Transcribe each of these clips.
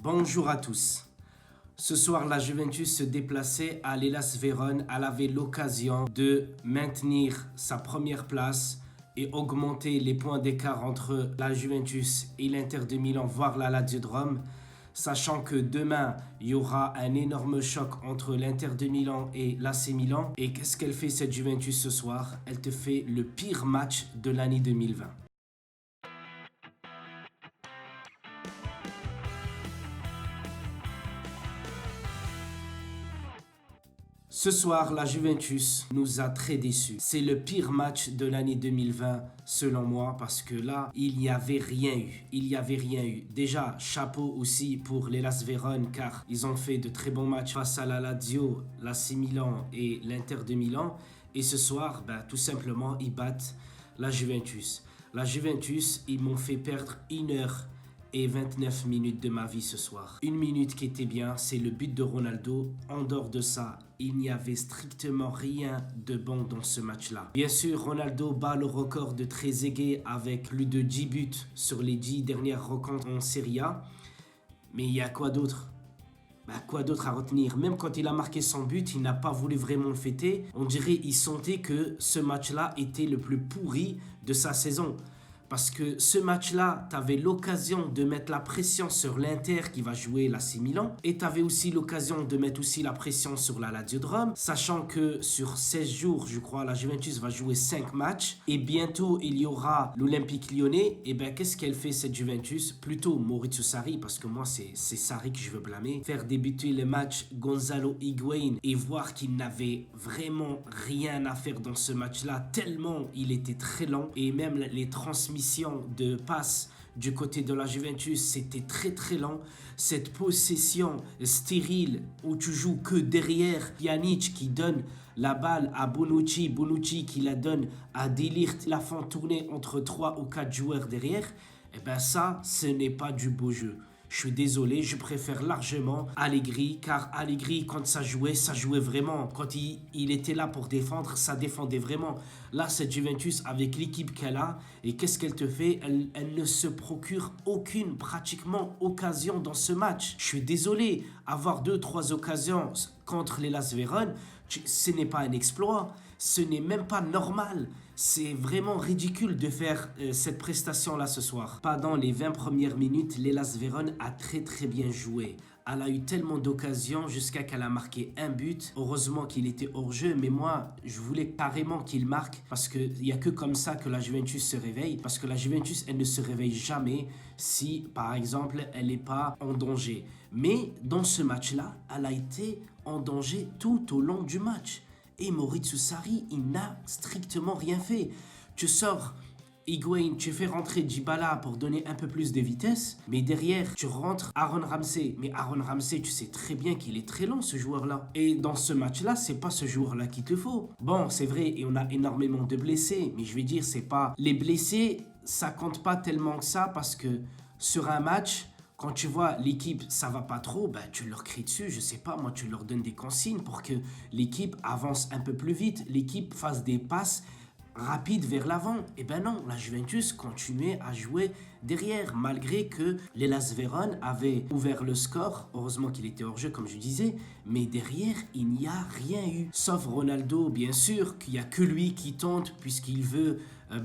Bonjour à tous. Ce soir, la Juventus se déplaçait à l'Hellas Vérone. Elle avait l'occasion de maintenir sa première place et augmenter les points d'écart entre la Juventus et l'Inter de Milan, voire la Lazio de Rome. Sachant que demain, il y aura un énorme choc entre l'Inter de Milan et l'AC Milan. Et qu'est-ce qu'elle fait cette Juventus ce soir? Elle te fait le pire match de l'année 2020. Ce soir, la Juventus nous a très déçus. C'est le pire match de l'année 2020 selon moi parce que là, il n'y avait rien eu. Il n'y avait rien eu. Déjà, chapeau aussi pour l'Hellas Vérone car ils ont fait de très bons matchs face à la Lazio, l'AC Milan et l'Inter de Milan. Et ce soir, tout simplement, ils battent la Juventus. La Juventus, ils m'ont fait perdre 1h29 de ma vie ce soir. Une minute qui était bien, c'est le but de Ronaldo. En dehors de ça, il n'y avait strictement rien de bon dans ce match-là. Bien sûr, Ronaldo bat le record de Trezeguet avec plus de 10 buts sur les 10 dernières rencontres en Serie A. Mais il y a quoi d'autre? Quoi d'autre à retenir? Même quand il a marqué son but, il n'a pas voulu vraiment le fêter. On dirait qu'il sentait que ce match-là était le plus pourri de sa saison. Parce que ce match-là, tu avais l'occasion de mettre la pression sur l'Inter qui va jouer l'AC Milan. Et tu avais aussi l'occasion de mettre aussi la pression sur la Lazio de Rome. Sachant que sur 16 jours, je crois, la Juventus va jouer 5 matchs. Et bientôt, il y aura l'Olympique Lyonnais. Et qu'est-ce qu'elle fait cette Juventus? Plutôt Maurizio Sarri, parce que moi, c'est Sarri que je veux blâmer. Faire débuter le match Gonzalo Higuaín et voir qu'il n'avait vraiment rien à faire dans ce match-là. Tellement il était très lent. Et même les transmissions de passe du côté de la Juventus, c'était très très lent. Cette possession stérile où tu joues que derrière Pjanic qui donne la balle à Bonucci, Bonucci qui la donne à De Ligt, la font tourner entre 3 ou 4 joueurs derrière, ça, ce n'est pas du beau jeu. Je suis désolé, je préfère largement Allegri, car Allegri, quand ça jouait vraiment. Quand il était là pour défendre, ça défendait vraiment. Là, cette Juventus, avec l'équipe qu'elle a, et qu'est-ce qu'elle te fait? Elle ne se procure aucune, pratiquement, occasion dans ce match. Je suis désolé, avoir 2-3 occasions contre les Las Vérone, ce n'est pas un exploit. Ce n'est même pas normal. C'est vraiment ridicule de faire cette prestation-là ce soir. Pendant les 20 premières minutes, l'Hellas Vérone a très très bien joué. Elle a eu tellement d'occasions jusqu'à qu'elle a marqué un but. Heureusement qu'il était hors jeu, mais moi, je voulais carrément qu'il marque parce qu'il n'y a que comme ça que la Juventus se réveille. Parce que la Juventus, elle ne se réveille jamais si, par exemple, elle n'est pas en danger. Mais dans ce match-là, elle a été en danger tout au long du match. Et Maurizio Sarri, il n'a strictement rien fait. Tu sors Higuaín, tu fais rentrer Dybala pour donner un peu plus de vitesse, mais derrière, tu rentres Aaron Ramsey. Mais Aaron Ramsey, tu sais très bien qu'il est très lent, ce joueur-là. Et dans ce match-là, c'est pas ce joueur-là qu'il te faut. Bon, c'est vrai, et on a énormément de blessés, mais je vais dire, c'est pas... Les blessés, ça compte pas tellement que ça, parce que sur un match... Quand tu vois l'équipe, ça va pas trop, tu leur cries dessus, je sais pas, moi tu leur donnes des consignes pour que l'équipe avance un peu plus vite, l'équipe fasse des passes rapides vers l'avant. Non, la Juventus continuait à jouer derrière, malgré que l'Hellas Vérone avait ouvert le score, heureusement qu'il était hors jeu comme je disais, mais derrière il n'y a rien eu. Sauf Ronaldo, bien sûr, qu'il n'y a que lui qui tente puisqu'il veut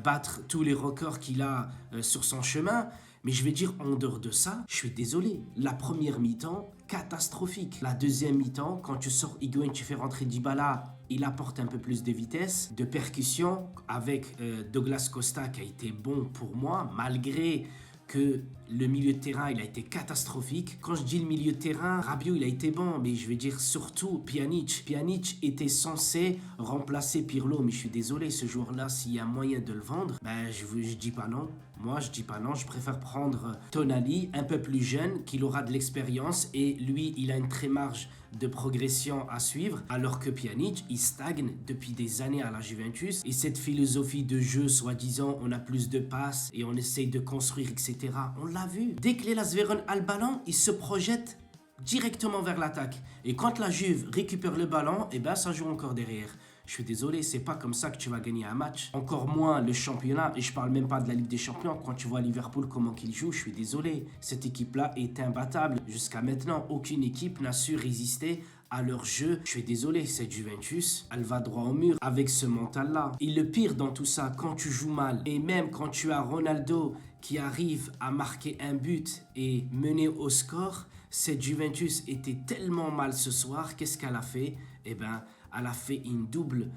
battre tous les records qu'il a sur son chemin. Mais je vais dire, en dehors de ça, je suis désolé. La première mi-temps, catastrophique. La deuxième mi-temps, quand tu sors Higuaín, tu fais rentrer Dybala, il apporte un peu plus de vitesse, de percussion, avec Douglas Costa qui a été bon pour moi, malgré que le milieu de terrain, il a été catastrophique. Quand je dis le milieu de terrain, Rabiot, il a été bon, mais je veux dire surtout Pjanic. Pjanic était censé remplacer Pirlo, mais je suis désolé, ce joueur-là, s'il y a moyen de le vendre, je dis pas non. Moi, je dis pas non, je préfère prendre Tonali, un peu plus jeune, qu'il aura de l'expérience, et lui, il a une très marge de progression à suivre, alors que Pjanic, il stagne depuis des années à la Juventus, et cette philosophie de jeu, soi-disant, on a plus de passes, et on essaye de construire, etc., on l'a vu. Dès que l'Hellas Vérone a le ballon, il se projette directement vers l'attaque. Et quand la Juve récupère le ballon, ça joue encore derrière. Je suis désolé, c'est pas comme ça que tu vas gagner un match. Encore moins le championnat, et je parle même pas de la Ligue des Champions. Quand tu vois Liverpool, comment qu'ils jouent, je suis désolé. Cette équipe-là est imbattable. Jusqu'à maintenant, aucune équipe n'a su résister à leur jeu. Je suis désolé, cette Juventus, elle va droit au mur avec ce mental-là. Et le pire dans tout ça, quand tu joues mal, et même quand tu as Ronaldo qui arrive à marquer un but et mener au score, cette Juventus était tellement mal ce soir. Qu'est-ce qu'elle a fait? Eh ben, elle a fait une double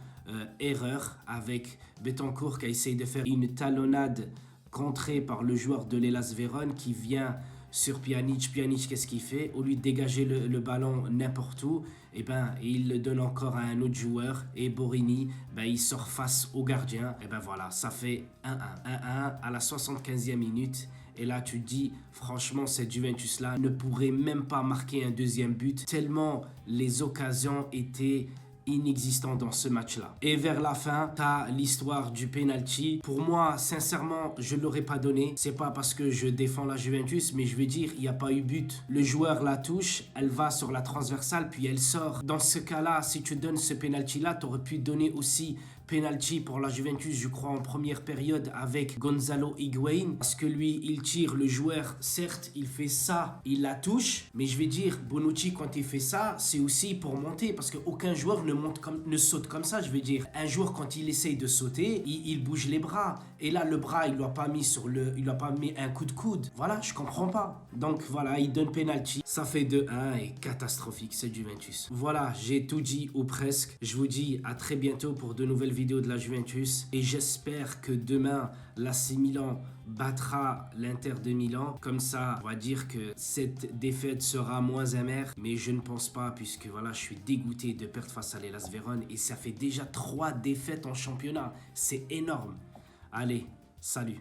erreur avec Betancourt qui a essayé de faire une talonnade contrée par le joueur de l'Hellas Vérone qui vient sur Pjanic. Pjanic, qu'est-ce qu'il fait? Au lieu de dégager le ballon n'importe où, eh ben, il le donne encore à un autre joueur. Et Borini, ben, il sort face au gardien. Et ben voilà, ça fait 1-1. 1-1 à la 75e minute. Et là, tu te dis, franchement, cette Juventus-là ne pourrait même pas marquer un deuxième but, tellement les occasions étaient inexistant dans ce match-là. Et vers la fin, t'as l'histoire du penalty. Pour moi, sincèrement, je ne l'aurais pas donné. C'est pas parce que je défends la Juventus, mais je veux dire, il n'y a pas eu but. Le joueur la touche, elle va sur la transversale, puis elle sort. Dans ce cas-là, si tu donnes ce penalty-là, tu aurais pu donner aussi penalty pour la Juventus, je crois, en première période avec Gonzalo Higuaín. Parce que lui, il tire le joueur, certes, il fait ça, il la touche. Mais je vais dire, Bonucci, quand il fait ça, c'est aussi pour monter. Parce qu'aucun joueur ne saute comme ça, je vais dire. Un joueur, quand il essaye de sauter, il bouge les bras. Et là, le bras, il lui a pas mis il lui a pas mis un coup de coude. Voilà, je comprends pas. Donc voilà, il donne penalty. Ça fait 2-1 et catastrophique, c'est Juventus. Voilà, j'ai tout dit ou presque. Je vous dis à très bientôt pour de nouvelles vidéos de la Juventus. Et j'espère que demain, l'AC Milan battra l'Inter de Milan. Comme ça, on va dire que cette défaite sera moins amère. Mais je ne pense pas, puisque voilà, je suis dégoûté de perdre face à l'Hellas Vérone. Et ça fait déjà 3 défaites en championnat. C'est énorme. Allez, salut.